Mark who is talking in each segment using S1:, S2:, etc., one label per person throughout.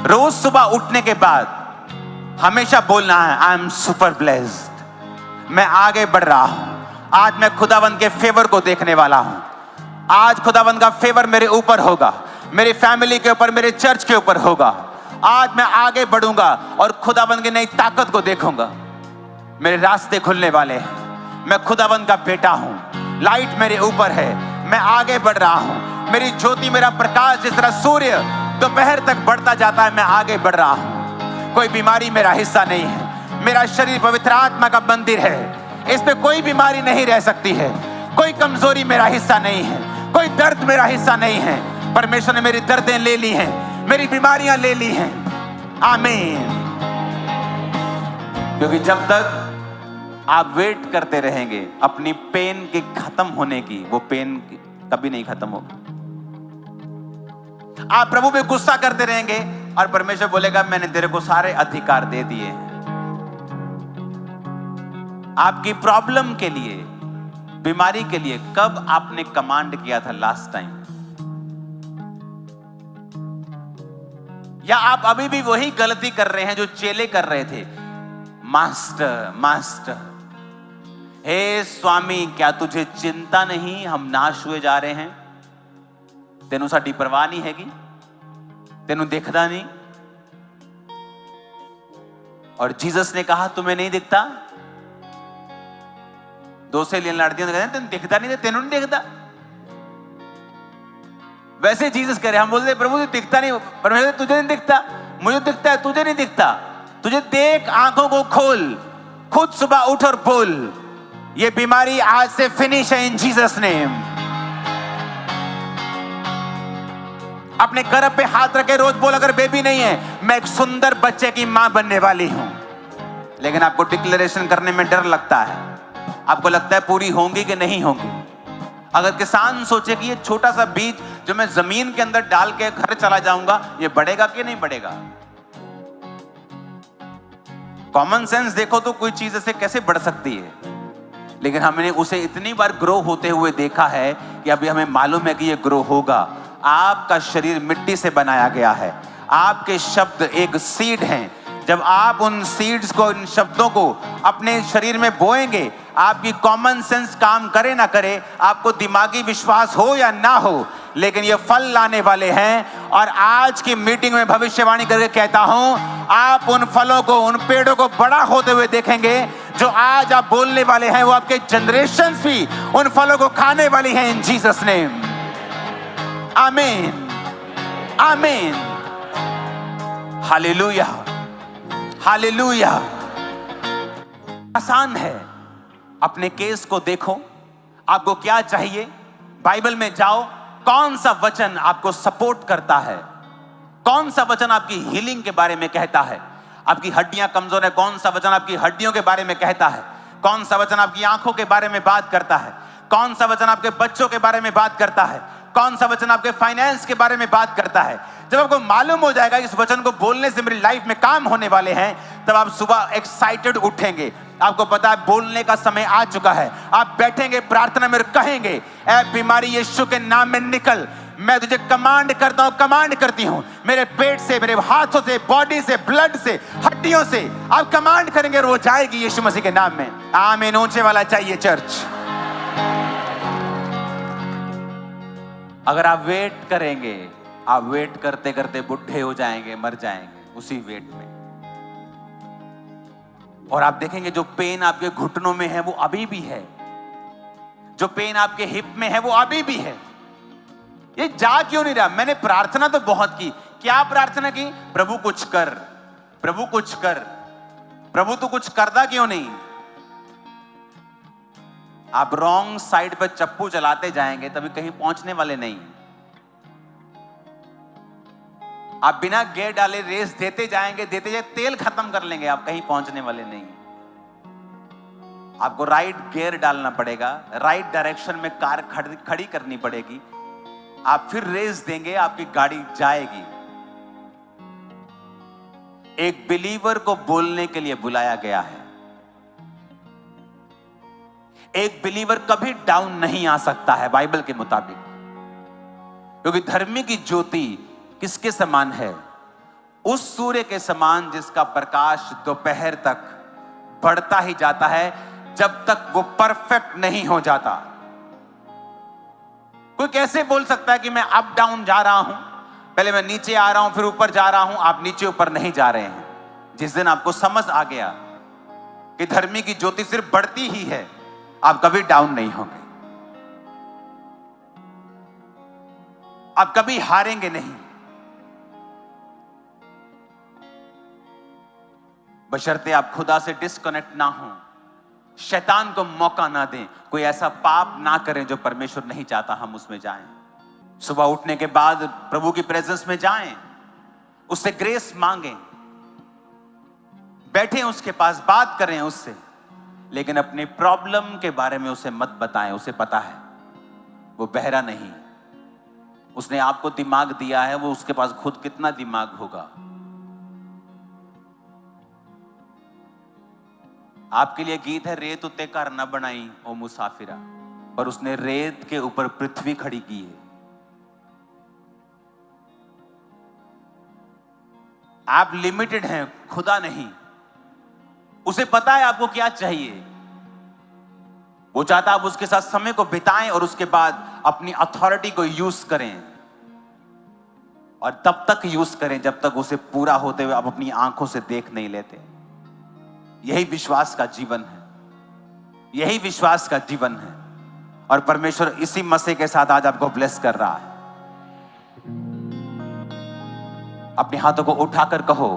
S1: रोज सुबह उठने के बाद हमेशा बोलना है, आई एम सुपर ब्लेस्ड, मैं आगे बढ़ रहा हूं। आज मैं खुदावंद के फेवर को देखने वाला हूं। आज खुदावंद का फेवर मेरे ऊपर होगा, मेरी फैमिली के ऊपर, मेरे चर्च के ऊपर होगा। आज मैं आगे बढ़ूंगा और खुदावंद की नई ताकत को देखूंगा। मेरे रास्ते खुलने वाले हैं। मैं खुदावंद का बेटा हूं, लाइट मेरे ऊपर है, मैं आगे बढ़ रहा हूं। मेरी ज्योति, मेरा प्रकाश जिस तरह सूर्य दोपहर तक बढ़ता जाता है, मैं आगे बढ़ रहा हूं। कोई बीमारी मेरा हिस्सा नहीं है। मेरा शरीर पवित्र आत्मा का मंदिर है, इस पे कोई बीमारी नहीं रह सकती है। कोई कमजोरी मेरा हिस्सा नहीं है, कोई दर्द मेरा हिस्सा नहीं है। परमेश्वर ने मेरी दर्दें ले ली हैं, मेरी बीमारियां ले ली हैं। आमीन। क्योंकि जब तक आप वेट करते रहेंगे अपनी पेन के खत्म होने की, वो पेन कभी नहीं खत्म होगी। आप प्रभु पे गुस्सा करते रहेंगे और परमेश्वर बोलेगा, मैंने तेरे को सारे अधिकार दे दिए। आपकी प्रॉब्लम के लिए, बीमारी के लिए कब आपने कमांड किया था लास्ट टाइम? या आप अभी भी वही गलती कर रहे हैं जो चेले कर रहे थे? मास्टर, मास्टर, हे स्वामी, क्या तुझे चिंता नहीं, हम नाश हुए जा रहे हैं? तेनू साडी परवाह नहीं हैगी? तेनू देखदा नहीं? और जीसस ने कहा, तुम्हें नहीं दिखता? दो सहेलियां लड़ती हैं, तेनू दिखता नहीं, तेनू नहीं दिखता? वैसे जीसस कह रहे, हम बोलते प्रभु तुझे दिखता नहीं, परमेश्वर तुझे नहीं दिखता, मुझे दिखता है, तुझे नहीं दिखता। तुझे देख, आंखों को खोल, खुद सुबह उठ और बोल, ये बीमारी आज से फिनिश है इन जीसस नेम। अपने गर्भ पे हाथ रखे रोज बोल, अगर बेबी नहीं है, मैं एक सुंदर बच्चे की मां बनने वाली हूं। लेकिन आपको डिक्लेरेशन करने में डर लगता है, आपको लगता है पूरी होंगी कि नहीं होंगी। अगर किसान सोचे कि ये छोटा सा बीज जो मैं जमीन के अंदर डाल के घर चला जाऊंगा, ये बढ़ेगा कि नहीं बढ़ेगा? कॉमन सेंस देखो तो कोई चीज ऐसे कैसे बढ़ सकती है, लेकिन हमने उसे इतनी बार ग्रो होते हुए देखा है कि अभी हमें मालूम है कि ये ग्रो होगा। आपका शरीर मिट्टी से बनाया गया है, आपके शब्द एक सीड हैं। जब आप उन सीड्स को, इन शब्दों को अपने शरीर में बोएंगे, आपकी कॉमन सेंस काम करे ना करे, आपको दिमागी विश्वास हो या ना हो, लेकिन ये फल लाने वाले हैं। और आज की मीटिंग में भविष्यवाणी करके कहता हूं, आप उन फलों को, उन पेड़ों को बड़ा होते हुए देखेंगे। जो आज आप बोलने वाले हैं, वो आपके जनरेशंस भी उन फलों को खाने वाली हैं इन जीसस नेम। आमीन, आमीन, हालेलुया, हालेलुया। आसान है। अपने केस को देखो, आपको क्या चाहिए, बाइबल में जाओ, कौन सा वचन आपको सपोर्ट करता है, कौन सा वचन आपकी हीलिंग के बारे में कहता है। आपकी हड्डियां कमजोर है, कौन सा वचन आपकी हड्डियों के बारे में कहता है। कौन सा वचन आपकी आंखों के बारे में बात करता है। कौन सा वचन आपके बच्चों के बारे में बात करता है। कौन सा वचन आपके फाइनेंस के बारे में बात करता है। जब आपको मालूम हो जाएगा इस वचन को बोलने से मेरी लाइफ में काम होने वाले हैं, तब आप सुबह एक्साइटेड उठेंगे। आपको पता है बोलने का समय आ चुका है। आप बैठेंगे प्रार्थना में, कहेंगे, ऐ बीमारी यीशु के नाम में निकल। मैं तुझे कमांड करता हूं, कमांड करती हूं, मेरे पेट से, मेरे हाथों से, बॉडी से, ब्लड से, हड्डियों से आप कमांड करेंगे और वो जाएगी यीशु मसीह के नाम में। आमीन। ऊंचे वाला चाहिए चर्च। अगर आप वेट करेंगे, आप वेट करते करते बुढ़े हो जाएंगे, मर जाएंगे उसी वेट में। और आप देखेंगे जो पेन आपके घुटनों में है वो अभी भी है, जो पेन आपके हिप में है वो अभी भी है। ये जा क्यों नहीं रहा? मैंने प्रार्थना तो बहुत की। क्या प्रार्थना की? प्रभु कुछ कर, प्रभु कुछ कर। प्रभु तू कुछ करता क्यों नहीं? आप रॉन्ग साइड पर चप्पू चलाते जाएंगे तभी कहीं पहुंचने वाले नहीं। आप बिना गियर डाले रेस देते जाएंगे, देते जाए तेल खत्म कर लेंगे, आप कहीं पहुंचने वाले नहीं। आपको राइट गियर डालना पड़ेगा, राइट डायरेक्शन में कार खड़ी करनी पड़ेगी। आप फिर रेस देंगे, आपकी गाड़ी जाएगी। एक बिलीवर को बोलने के लिए बुलाया गया है। एक बिलीवर कभी डाउन नहीं आ सकता है बाइबल के मुताबिक, क्योंकि धर्मी की ज्योति किसके समान है? उस सूर्य के समान जिसका प्रकाश दोपहर तक बढ़ता ही जाता है जब तक वो परफेक्ट नहीं हो जाता। कोई कैसे बोल सकता है कि मैं अप डाउन जा रहा हूं, पहले मैं नीचे आ रहा हूं फिर ऊपर जा रहा हूं। आप नीचे ऊपर नहीं जा रहे हैं। जिस दिन आपको समझ आ गया कि धर्मी की ज्योति सिर्फ बढ़ती ही है, आप कभी डाउन नहीं होंगे, आप कभी हारेंगे नहीं। बशर्ते आप खुदा से डिस्कनेक्ट ना हो, शैतान को मौका ना दें, कोई ऐसा पाप ना करें जो परमेश्वर नहीं चाहता हम उसमें जाएं। सुबह उठने के बाद प्रभु की प्रेजेंस में जाएं, उससे ग्रेस मांगें, बैठें उसके पास, बात करें उससे, लेकिन अपने प्रॉब्लम के बारे में उसे मत बताएं। उसे पता है वो बहरा नहीं, उसने आपको दिमाग दिया है, वो उसके पास खुद कितना दिमाग होगा। आपके लिए गीत है, रेत उत्ते घर न बनाई ओ मुसाफिरा, पर उसने रेत के ऊपर पृथ्वी खड़ी की है। आप लिमिटेड हैं, खुदा नहीं। उसे पता है आपको क्या चाहिए। वो चाहता आप उसके साथ समय को बिताएं और उसके बाद अपनी अथॉरिटी को यूज करें, और तब तक यूज करें जब तक उसे पूरा होते हुए आप अपनी आंखों से देख नहीं लेते। यही विश्वास का जीवन है, यही विश्वास का जीवन है। और परमेश्वर इसी मसीह के साथ आज आपको ब्लेस कर रहा है। अपने हाथों को उठाकर कहो,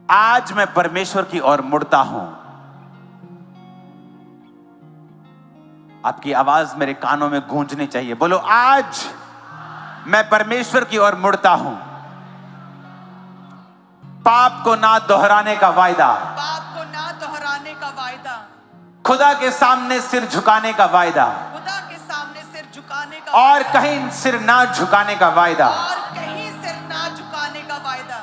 S1: आज मैं परमेश्वर की ओर मुड़ता हूं। आपकी आवाज मेरे कानों में गूंजनी चाहिए। बोलो, आज मैं परमेश्वर की ओर मुड़ता हूं। पाप को ना दोहराने का वायदा,
S2: पाप को ना दोहराने का वायदा,
S1: खुदा के सामने सिर झुकाने का वायदा,
S2: खुदा के सामने सिर झुकाने का
S1: और कहीं सिर ना झुकाने का वायदा,
S2: और कहीं सिर ना झुकाने का वायदा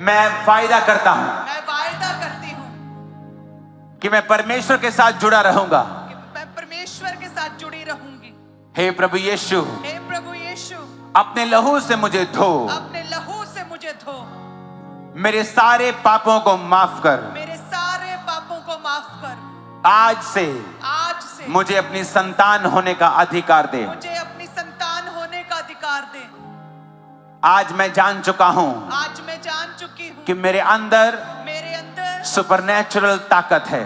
S1: मैं वायदा करता हूं
S2: मैं वायदा करती हूँ
S1: कि मैं परमेश्वर के साथ जुड़ा रहूंगा।
S2: कि मैं परमेश्वर के साथ जुड़ी रहूंगी।
S1: हे प्रभु यीशु,
S2: हे प्रभु यीशु,
S1: अपने लहू से मुझे धो,
S2: अपने लहू से मुझे धो,
S1: मेरे सारे पापों को माफ कर।
S2: मेरे सारे पापों को माफ कर।
S1: आज से
S2: मुझे
S1: अपनी संतान होने का अधिकार दे।
S2: मुझे अपनी संतान होने का अधिकार दे।
S1: आज मैं जान चुका हूं
S2: आज मैं जान चुकी हूँ
S1: कि मेरे अंदर
S2: सुपरनैचुरल
S1: ताकत है।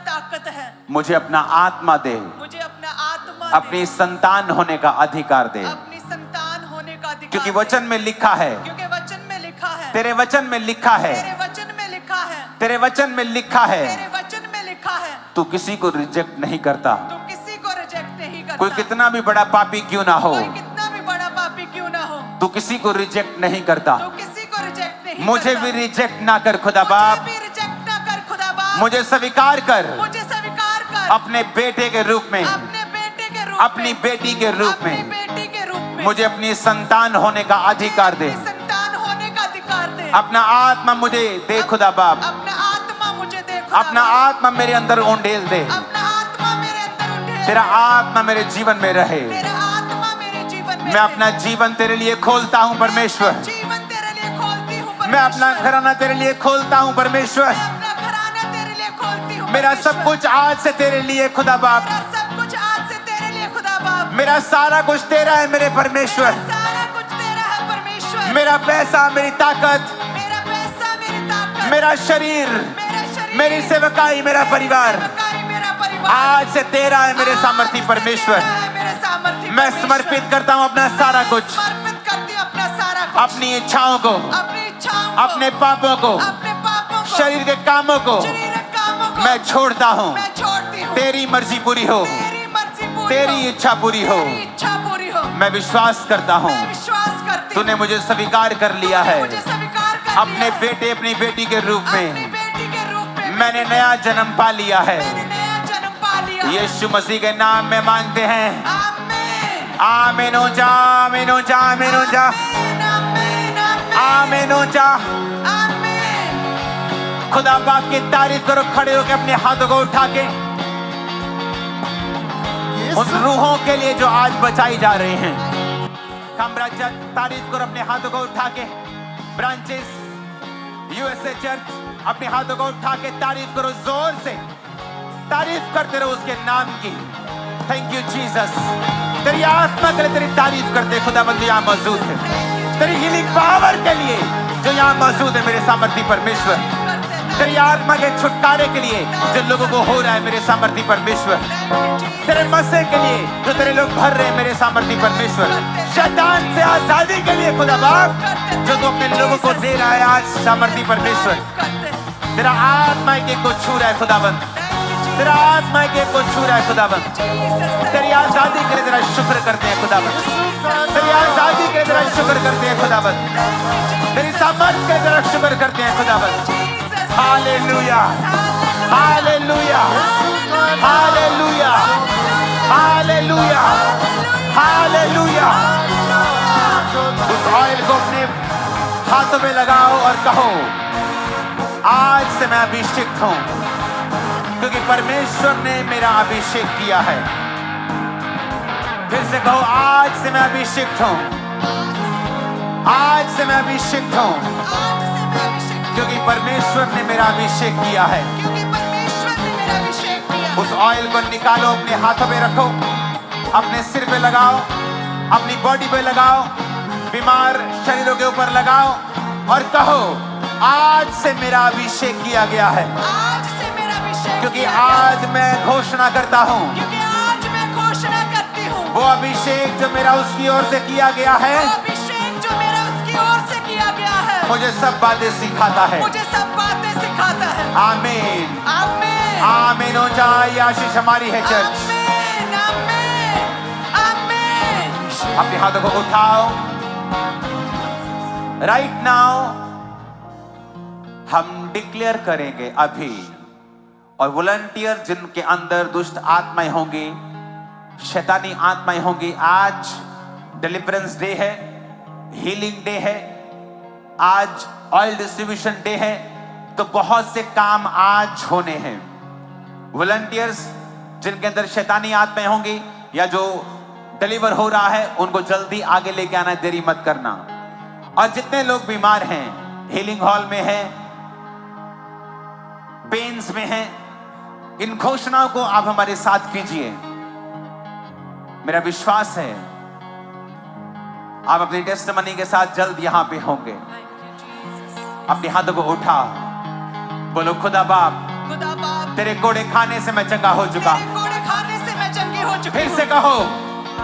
S2: ताकत है।
S1: मुझे अपना आत्मा दे,
S2: मुझे अपना आत्मा
S1: अपनी संतान होने का अधिकार दे।
S2: अपनी संतान होने का अधिकार
S1: क्योंकि वचन में लिखा है,
S2: क्योंकि वचन में लिखा है,
S1: तेरे वचन में लिखा है,
S2: तेरे वचन में लिखा है,
S1: तेरे वचन में लिखा है,
S2: तेरे वचन में लिखा है,
S1: तू किसी को रिजेक्ट नहीं करता।
S2: तू किसी को रिजेक्ट नहीं करता।
S1: कोई कितना भी बड़ा पापी क्यों ना हो,
S2: कोई कितना भी बड़ा पापी क्यों ना हो,
S1: तू किसी को रिजेक्ट नहीं करता।
S2: तू किसी को रिजेक्ट नहीं
S1: मुझे
S2: करता।
S1: भी रिजेक्ट ना कर खुदा बाप,
S2: मुझे भी रिजेक्ट ना कर खुदा बाप,
S1: मुझे स्वीकार कर
S2: मुझे स्वीकार कर
S1: अपने बेटे के रूप में,
S2: अपने बेटे के रूप
S1: अपनी
S2: में,
S1: बेटी के रूप
S2: अपनी
S1: में।
S2: बेटी के रूप में
S1: मुझे अपनी संतान होने का अधिकार दे।
S2: अपनी संतान होने का अधिकार दे।
S1: अपना आत्मा मुझे दे खुदा बाप,
S2: अपना आत्मा मुझे दे खुदा
S1: अपना
S2: बाप।
S1: आत्मा मेरे अंदर उंडेल दे।
S2: अपना आत्मा मेरे अंदर उठे।
S1: तेरा आत्मा मेरे जीवन में रहे।
S2: तेरा आत्मा मेरे जीवन में
S1: मैं अपना जीवन तेरे लिए खोलता हूँ परमेश्वर।
S2: जीवन तेरे लिए खोलती हूँ
S1: मैं अपना घराना तेरे लिए खोलता हूँ परमेश्वर।
S2: मैं अपना घराना तेरे लिए खोलती हूँ।
S1: मेरा सब कुछ आज से तेरे लिए खुदा बाप।
S2: मेरा सब कुछ आज से तेरे लिए खुदा बाप।
S1: मेरा सारा कुछ तेरा है मेरे परमेश्वर।
S2: मेरा सारा कुछ तेरा है परमेश्वर।
S1: मेरा पैसा, मेरी ताकत,
S2: मेरा पैसा, मेरी ताकत,
S1: मेरा शरीर, मेरी सेवकाई, मेरा परिवार
S2: मेरा परिवार
S1: आज से तेरा है मेरे सामर्थी परमेश्वर। मैं समर्पित करता हूँ अपना सारा कुछ,
S2: समर्पित करती हूँ अपना सारा कुछ,
S1: अपनी इच्छाओं को,
S2: अपनी इच्छाओं को,
S1: अपने पापों को,
S2: अपने पापों को,
S1: शरीर के कामों को
S2: शरीरक कामों को
S1: मैं छोड़ता हूँ।
S2: मैं छोड़ती हूँ।
S1: तेरी मर्जी पूरी हो,
S2: तेरी मर्जी पूरी
S1: तेरी
S2: हो,
S1: इच्छा पूरी हो।
S2: तेरी इच्छा पूरी हो।
S1: मैं विश्वास करता हूँ
S2: मैं विश्वास करती
S1: तूने
S2: हूँ।
S1: मुझे स्वीकार कर लिया
S2: तूने
S1: है
S2: मुझे स्वीकार कर
S1: अपने
S2: लिया है।
S1: बेटे, अपनी बेटी के रूप
S2: अपनी
S1: में।
S2: बेटी के रूप में
S1: मैंने नया जन्म पा लिया है।
S2: मैंने नया जन्म पा लिया है।
S1: यीशु मसीह के नाम में मांगते हैं।
S2: आमीन।
S1: आमीन हो जा, आमीन हो जा, आमीन हो जा,
S2: आमीन, आमीन, आमीन,
S1: आमीन हो जा।
S2: आमीन।
S1: खुदा बाप की तारीफ करो, खड़े होकर अपने हाथों को उठा के उन रूहों के लिए जो आज बचाई जा रही हैं। तारीफ करो अपने हाथों को उठा के। ब्रांचेस, यूएसए चर्च, अपने हाथों को उठा के तारीफ करो, जोर से तारीफ करते रहो उसके नाम की। Thank you Jesus. तेरी आत्मा के लिए तेरी तारीफ करते खुदाबंद यहाँ मौजूद है, तेरी हीलिंग पावर के लिए जो यहाँ मौजूद है मेरे सामर्थी परमेश्वर, तेरी आत्मा के छुटकारे के लिए जो लोगों को हो रहा है मेरे सामर्थी परमेश्वर, तेरे मसे के लिए जो तेरे लोग भर रहे हैं मेरे सामर्थी परमेश्वर, शैतान से आजादी के लिए खुदा बाप जो तू अपने लोगों को दे रहा है आज सामर्थी परमेश्वर। तेरा आत्मा एक को छू रहा है खुदाबंद, तेरा आत्मा एक को छू रहा है खुदाबंद। तेरी आजादी के लिए तेरा शुक्र करते हैं खुदाबंद, तेरी आजादी के लिए तेरा शुक्र करते हैं खुदाबंद, तेरी सामर्थ के लिए तेरा शुक्र करते हैं खुदाबंद। Hallelujah, hallelujah, hallelujah, hallelujah, hallelujah. उस ऑयल को अपने हाथों में लगाओ और कहो, आज से मैं अभिषेक हूं क्योंकि परमेश्वर ने मेरा अभिषेक किया है। फिर से कहो, आज से मैं अभिषेक हूं, आज से मैं अभिषेक हूं क्योंकि परमेश्वर ने मेरा अभिषेक किया है। उस ऑयल को निकालो, अपने हाथों में रखो, अपने सिर पे लगाओ, अपनी बॉडी पे लगाओ, बीमार शरीरों के ऊपर लगाओ और कहो, आज से मेरा अभिषेक किया गया है क्योंकि आज मैं घोषणा करता हूँ,
S2: क्योंकि आज मैं घोषणा करती हूँ,
S1: वो अभिषेक जो मेरा उसकी ओर से किया गया है,
S2: अभिषेक जो मेरा उसकी ओर से किया गया है,
S1: मुझे सब बातें सिखाता है,
S2: मुझे सब बातें सिखाता है।
S1: आमीन,
S2: आमीन,
S1: आमीन हो जाए। ये आशीष हमारी है चर्च।
S2: आमीन, आमीन, आमीन।
S1: अपने हाथों को उठाओ। राइट नाउ हम डिक्लेयर करेंगे अभी, और वॉलंटियर जिनके अंदर दुष्ट आत्माएं होंगी, शैतानी आत्माएं होंगी, आज डिलीवरेंस डे है, हीलिंग डे है, आज ऑयल डिस्ट्रीब्यूशन डे है, तो बहुत से काम आज होने हैं। वॉलंटियर्स जिनके अंदर शैतानी आत्माएं होंगी या जो डिलीवर हो रहा है, उनको जल्दी आगे लेके आना, देरी मत करना। और जितने लोग बीमार हैं, हीलिंग हॉल में हैं, पेन्स में हैं, इन घोषणाओं को आप हमारे साथ कीजिए। मेरा विश्वास है आप अपनी टेस्टिमनी के साथ जल्द यहां पे होंगे। अपने हाथों को उठा, बोलो, खुदा बाप,
S2: खुदा बाप,
S1: तेरे कोड़े खाने से मैं चंगा हो चुका।
S2: तेरे कोड़े खाने से मैं चंगी हो चुकी
S1: फिर
S2: हूँ।
S1: से कहो,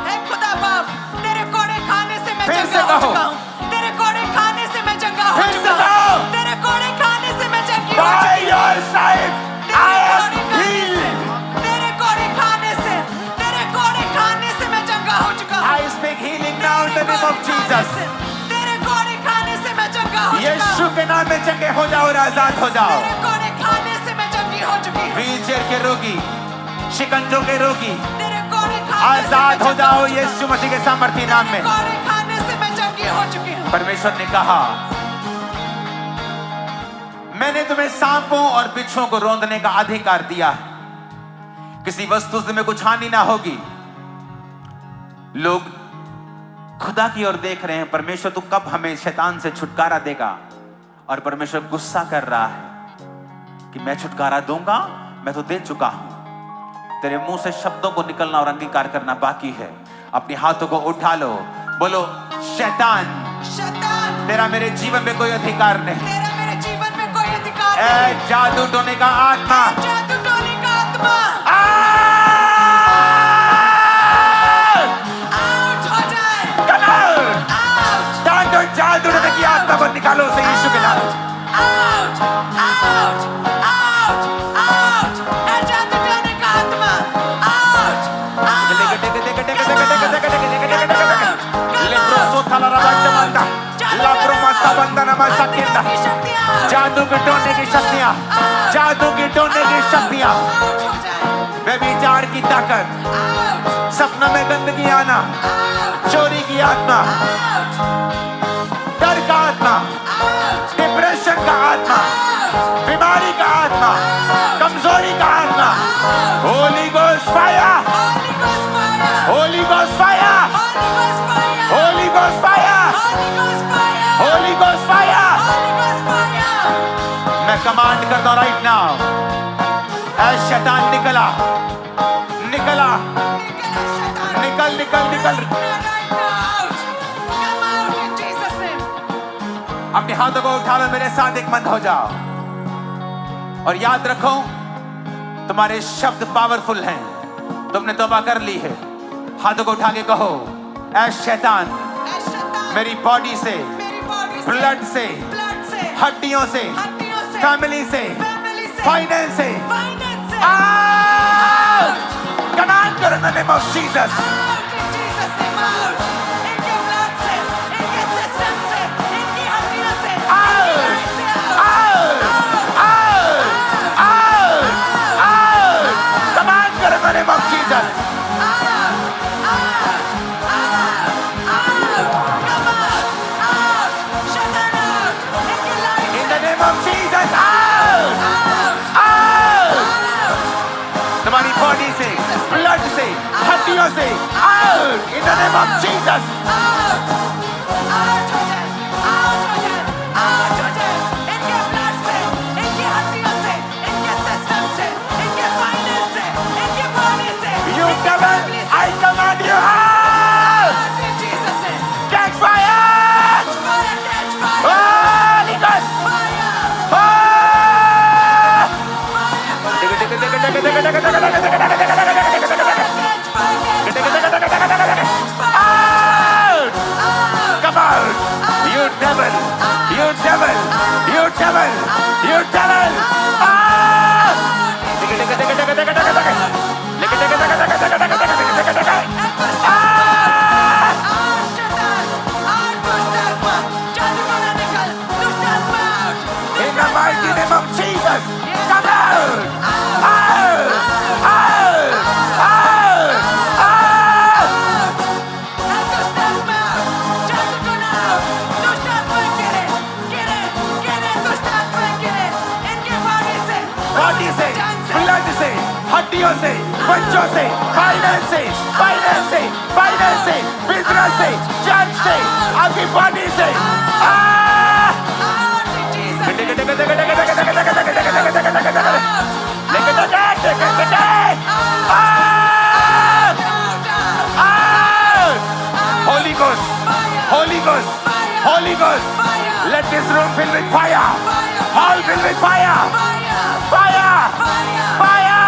S2: हे खुदा बाप, तेरे कोड़े खाने से मैं
S1: फिर
S2: चंगा
S1: से
S2: हो
S1: कहो।
S2: चुका हूँ। तेरे कोड़े खाने से मैं चंगा हो
S1: फिर से
S2: चुका
S1: कहो।
S2: हूँ। तेरे कोड़े खाने से मैं चंगी हो
S1: By
S2: चुकी हूँ।
S1: your stripes, I am healed.
S2: तेरे कोड़े खाने से, तेरे कोड़े खाने से मैं चंगा हो चुका हूँ।
S1: I speak healing now in the name of Jesus.
S2: तेरे कोड़े खाने से मैं चंगा हो चुका
S1: यीशु
S2: हूँ।
S1: के नाम में चंगे हो जाओ और आजाद हो जाओ।
S2: तेरे कोड़े खाने से मैं चंगी हो चुकी हूँ।
S1: व्हीलचेयर के रोगी, शिकंजों के रोगी,
S2: तेरे कोड़े खाने से
S1: आजाद
S2: मैं
S1: हो
S2: चंगा
S1: जाओ
S2: चुका हूँ।
S1: यीशु मसीह के सामर्थी नाम में।
S2: तेरे कोड़े खाने से मैं चंगी हो चुकी हूँ।
S1: परमेश्वर ने कहा, मैंने तुम्हें सांपों और बिच्छुओं को रौंदने का अधिकार दिया है, किसी वस्तु से में कुछ हानि ना होगी। लोग खुदा की ओर देख रहे हैं, परमेश्वर तू कब हमें शैतान से छुटकारा देगा? और परमेश्वर गुस्सा कर रहा है कि मैं छुटकारा दूंगा, मैं तो दे चुका हूं। तेरे मुंह से शब्दों को निकलना और अंगीकार करना बाकी है। अपने हाथों को उठा लो, बोलो, शैतान,
S2: शैतान,
S1: तेरा मेरे जीवन में कोई अधिकार नहीं।
S2: तेरा मेरे जीवन में कोई अधिकार
S1: ए
S2: नहीं।
S1: जादू टोने का आत्मा,
S2: जादू टोने का आत्मा, आउट हो जाए,
S1: come out!
S2: आउट,
S1: जादू टोने की आत्मा को निकालो उसे यीशु के नाम।
S2: आउट, आउट, आउट, आउट, ए जादू टोने का आत्मा, आउट,
S1: जादू की टोने की शक्तियां, जादू की टोने की शक्तियां,
S2: आउट हो जाए,
S1: व्यभिचार की ताकत,
S2: आउट,
S1: सपनों में गंदगी आना,
S2: आउट,
S1: चोरी की आत्मा,
S2: आउट,
S1: डर का आत्मा,
S2: आउट,
S1: डिप्रेशन का आत्मा,
S2: आउट,
S1: बीमारी का आत्मा, कमजोरी का आत्मा, Holi ghost fire,
S2: Holy Ghost fire,
S1: Holi ghost fire,
S2: Holy Ghost fire,
S1: Holi ghost fire,
S2: Holy Ghost fire,
S1: Holi ghost fire, command कर दो राइट नाउ, ऐ शैतान निकला, निकला, निकल निकल निकल। अपने हाथों को उठा लो, मेरे साथ एक मंद हो जाओ और याद रखो तुम्हारे शब्द पावरफुल हैं। तुमने तौबा कर ली है। हाथों को उठा के कहो, ऐ शैतान मेरी बॉडी से, ब्लड से, हड्डियों से, फैमिली से, फाइनेंस से, आउट! कमांड करो in the name of Jesus. तुम्हारी बॉडी से, ब्लड से, हड्डियों से, out in the name of Jesus. You devil, I command you out! Catch fire! Holy Ghost! Come out! You devil! You devil! You devil! You devil! In the mighty name of Jesus! Come out! हड्डियों से, बच्चों से, finance से, finance से, finance से, business से, church से, आपकी बॉडी से, Holy Ghost, Holy Ghost, Holy Ghost, let this room fill with fire, all fill with fire, fire, fire.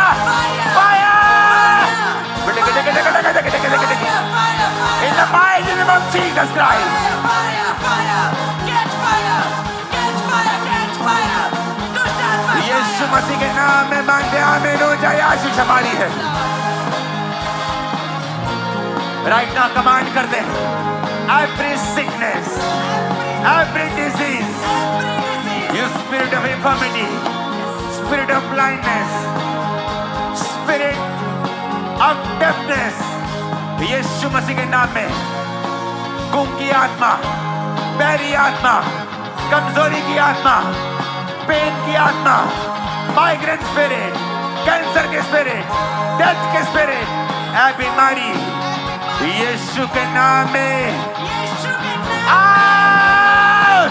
S1: In the mighty name of Jesus Christ. यीशु मसीह के नाम में मांगते आमीन हो जाए। आशीष हमारी है। राइट नाउ कमांड करते हैं, every sickness, every disease, you spirit of infirmity, spirit of blindness, spirit of deafness, यीशु मसीह के नाम में गुम की आत्मा, बैरी आत्मा, कमजोरी की आत्मा, पेन की आत्मा, माइग्रेन स्पिरिट, कैंसर के स्पिरिट, डेथ के स्पिरिट, ऐ बीमारी यीशु के नाम में आउट!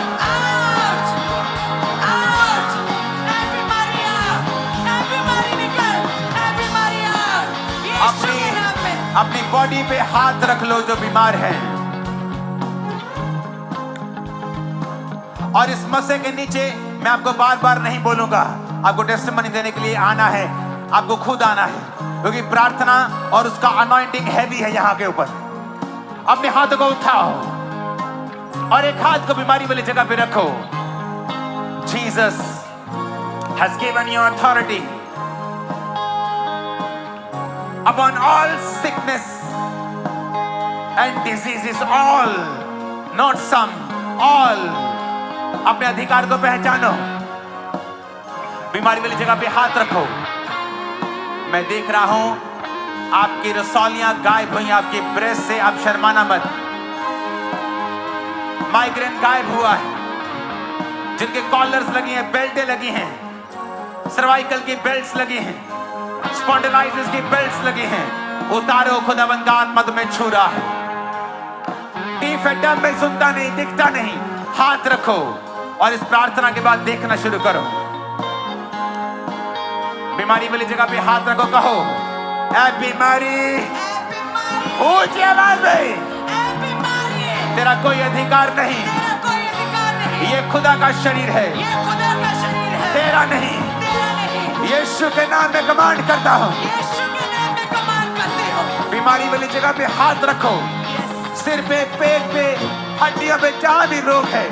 S1: अपनी बॉडी पे हाथ रख लो जो बीमार है, और इस मसे के नीचे मैं आपको बार बार नहीं बोलूंगा, आपको टेस्टिमनी देने के लिए आना है, आपको खुद आना है, क्योंकि प्रार्थना और उसका अनॉइंटिंग हैवी है यहाँ के ऊपर। अपने हाथों को उठाओ और एक हाथ को बीमारी वाली जगह पे रखो। Jesus has given you authority upon all sickness and diseases, all, not some, all. अपने अधिकार को पहचानो। बीमारी वाली जगह पे हाथ रखो। मैं देख रहा हूं आपकी रसौलियां गायब हुई, आपकी ब्रेस्ट से, आप शर्माना मत। माइग्रेन गायब हुआ है, जिनके कॉलर्स लगी हैं, बेल्टें लगी हैं, सर्वाइकल की बेल्ट्स लगी हैं, स्पॉन्डिलाइटिस की बेल्ट्स लगी हैं, उतारो, खुदावंद का आत्मा तुम्हें छू रहा है। टीफेडम में सुनता नहीं, दिखता नहीं, हाथ रखो और इस प्रार्थना के बाद देखना शुरू करो। बीमारी वाली जगह पे हाथ रखो, कहो ऐ बीमारी
S2: ए बीमारी,
S1: ऊंची आवाज में,
S2: ए बीमारी,
S1: तेरा कोई अधिकार नहीं,
S2: तेरा कोई अधिकार नहीं,
S1: ये खुदा का शरीर है,
S2: ये खुदा का शरीर है,
S1: तेरा नहीं।
S2: तेरा नहीं।
S1: यीशु के नाम में कमांड करता हूँ,
S2: यीशु के नाम में कमांड करती हूँ।
S1: बीमारी वाली जगह पे हाथ रखो,
S2: Yes.
S1: सिर पे, पेट पे, हड्डियों पे जहां भी रोग है,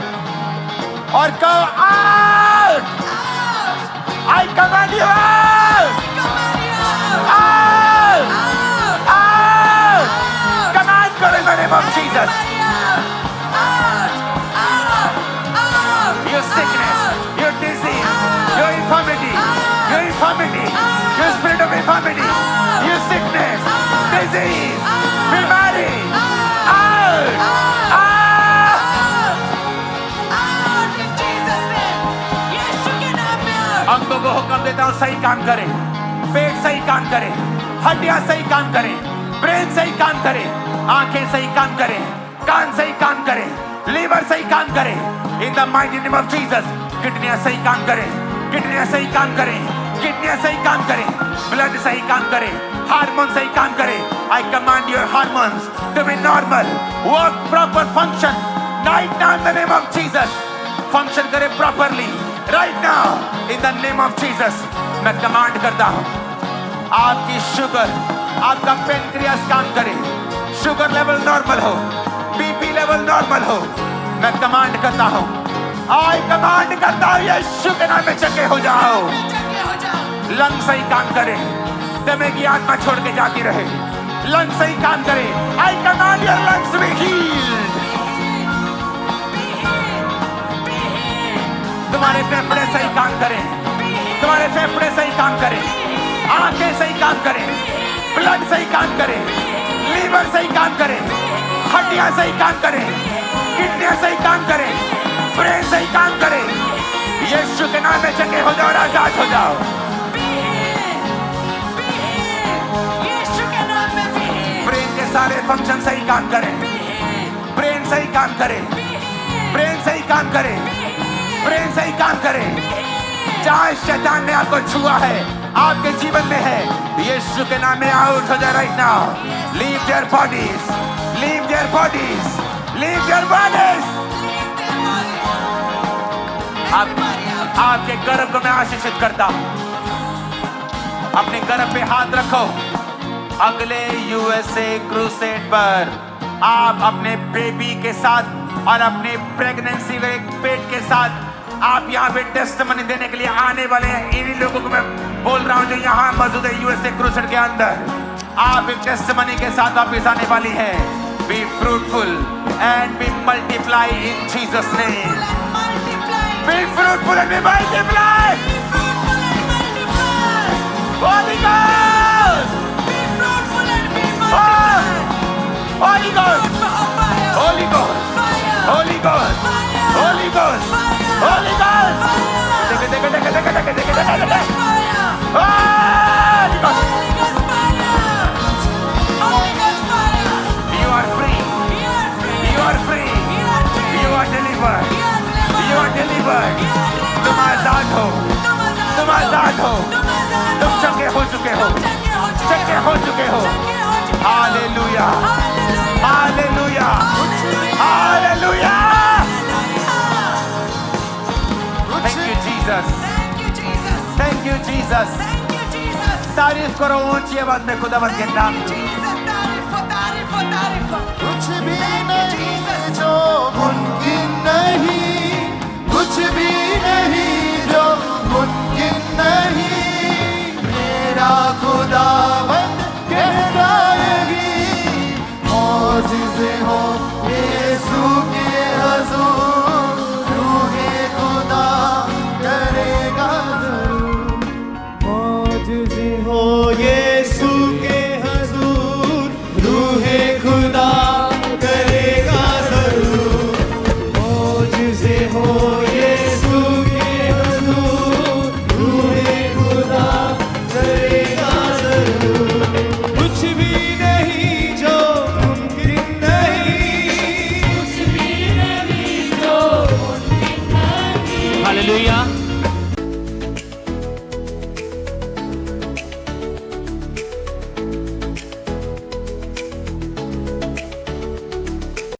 S1: और कहो out,
S2: Out!
S1: I command you out,
S2: I command you out!
S1: Out,
S2: Out!
S1: Out,
S2: Out!
S1: Command करो in the name of Jesus.
S2: Out! Out! Out!
S1: Your sickness, your disease, your infirmity, your infirmity, your spirit of infirmity, your sickness, disease, बीमारी, out, out.
S2: Out! Out in Jesus' name! यीशु के नाम में out!
S1: अंगों को हुक्म देता हूँ सही काम करें, पेट सही काम करे, हड्डियां सही काम करें, ब्रेन सही काम करे, आंखें सही काम करें, कान सही काम करें, लीवर सही काम करे, in the mighty name of Jesus. किडनियां सही काम करें, किडनियां सही काम करें, किडनियां सही काम करें, ब्लड सही काम करे, हार्मोन सही काम करे। I command your hormones to be normal, work proper function right now in the name of Jesus. Function करे properly right now in the name of Jesus. मैं कमांड करता हूं आपकी शुगर, आपका पेनक्रियास काम करे, शुगर लेवल नॉर्मल हो, BP level normal हो। मैं कमांड करता हूं, आई कमांड करता हूं यीशु के नाम में चंगे हो जाओ।
S2: चंगे हो जाओ।
S1: लंग सही काम करे, दमे की आत्मा छोड़ के जाती रहे, लंग सही काम करे। I command your lungs be healed. तुम्हारे फेफड़े सही काम करें, तुम्हारे फेफड़े सही काम करें, आंखें सही काम करें, ब्लड सही काम करे, लीवर सही काम करे, हड्डियां सही काम करें, किडनियां सही काम करें, ब्रेन सही काम करे। यीशु के नाम में चंगे हो जाओ और आजाद हो जाओ।
S2: यीशु के नाम में भी।
S1: ब्रेन के सारे फंक्शन सही काम करें, ब्रेन सही काम करे, ब्रेन सही काम करे, ब्रेन सही काम करे। जहां शैतान ने आपको छुआ है, आपके जीवन में है, यीशु के नाम में आउट हो जाए right now. Leave their bodies, leave their bodies, leave their bodies. आपके गर्भ को मैं आशीषित करता हूं। अपने गर्भ पे हाथ रखो। अगले यूएसए क्रूसेड पर आप अपने बेबी के साथ और अपने प्रेगनेंसी के पेट के साथ आप यहाँ पे टेस्टिमनी देने के लिए आने वाले हैं। इन्हीं लोगों को मैं बोल रहा हूँ जो यहाँ मौजूद है यूएसए क्रूसेड के अंदर। आप एक टेस्टिमनी के साथ वापस आने वाली है। Be fruitful and be multiply in Jesus name. Be fruitful and be multiply. Holy Ghost. Holy Ghost. Holy Ghost. Holy Ghost. Holy Ghost. Holy Ghost. Holy Ghost. You are free. You are free. You are delivered. You are delivered. तुम आजाद हो, तुम आजाद हो, तुम चंगे हो चुके हो, चंगे हो चुके हो। Hallelujah, hallelujah, hallelujah. Thank you Jesus, thank you Jesus। तारीफ करो ऊंची आवाज में खुदावंद के नाम की।
S3: कुछ भी नहीं जो मुमकिन नहीं, कुछ भी नहीं जो मुमकिन नहीं। मेरा खुदावंद कहलाएगी, मौजिज़े हो यीशु के हुज़ूर, रूहे खुदा करेगा ज़रूर। मौजिज़े हो यीशु के हुज़ूर, रूहे खुदा करेगा ज़रूर। मौजिज़े हो यीशु के हुज़ूर, रूहे खुदा करेगा ज़रूर। कुछ भी नहीं जो मुमकिन नहीं, कुछ भी नहीं जो मुमकिन नहीं। हालेलुया।